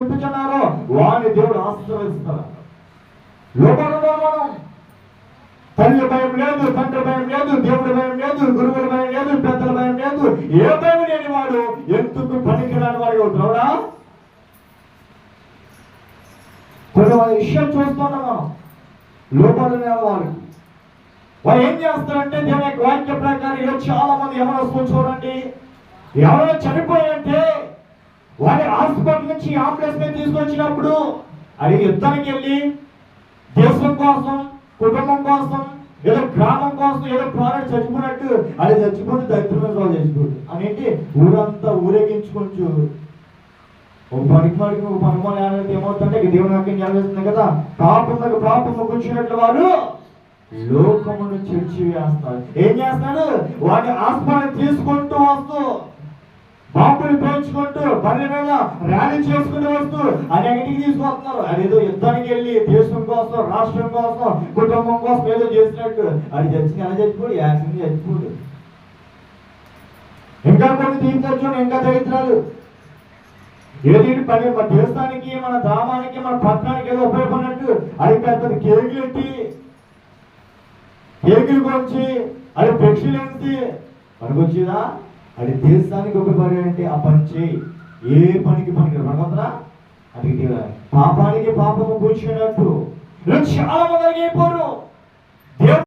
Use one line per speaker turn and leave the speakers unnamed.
చూపుచున్నారో వాని దేవుడు ఆశీర్వదిస్తారు. లోపల మనం తల్లి భయం లేదు, తండ్రి భయం లేదు, దేవుడి భయం లేదు, గురువుల భయం లేదు, పెద్దల భయం లేదు, ఏ భయం లేని వాడు ఎందుకు పనికిరాని వాడు అవుతున్నాడా? కొన్ని విషయాలు చూస్తున్నాం మనం. లోపల వాళ్ళు వారు ఏం చేస్తారంటే దేవుని యొక్క వాక్య ప్రకారం ఇలా చాలా మంది ఎవరు చూడండి, ఎవరైనా చనిపోయారంటే వారి హాస్పిటల్ నుంచి అంబులెన్స్ మీద తీసుకొచ్చినప్పుడు అది యుద్ధానికి వెళ్ళి దేశం కోసం, కుటుంబం కోసం, ఏదో గ్రామం కోసం ఏదో ప్రాణాలు చచ్చిపోయినట్టు అది చచ్చిపోతే దరిద్రమైన వాళ్ళు చచ్చిపోతుంది అనేంటి ఊరంతా ఊరేగించుకుంటూ ఒక పనికి ఏమవుతుందంటే దేవుని వాక్యం నెరవేరుస్తుంది కదా, పాపము కూర్చున్నట్లు వారు లోకమును చెడిచి వేస్తారు. ఏం చేస్తాడు? వాడిని హాస్పిటల్ తీసుకుంటూ వస్తూ బాంబులు పేల్చుకుంటూ బండి మీద ర్యాలీ చేసుకుంటూ వస్తూ అన్నిటికి తీసుకొస్తున్నారు. అదేదో యుద్ధానికి వెళ్ళి దేశం కోసం, రాష్ట్రం కోసం, కుటుంబం కోసం ఏదో చేసినట్టు అది చచ్చి ఎలా చచ్చిపోడు, యాక్సిడెంట్ చచ్చిపోడు. ఇంకా కొన్ని తీర్చచ్చు, ఇంకా దరిద్రాలు ఏది పని మన దేశానికి, మన గ్రామానికి, మన పట్టణానికి ఏదో ఉపయోగపడినట్టు అది పెద్దది కేకులు కొంచి అది పెక్షులేంటి పనికొచ్చేదా? అది దేశానికి ఉపయోగపడే ఆ పని చేయి. ఏ పనికి భగవంతుడా అది పాపానికి పాపము కూర్చున్నట్టు చాలా మంది అయిపోరు.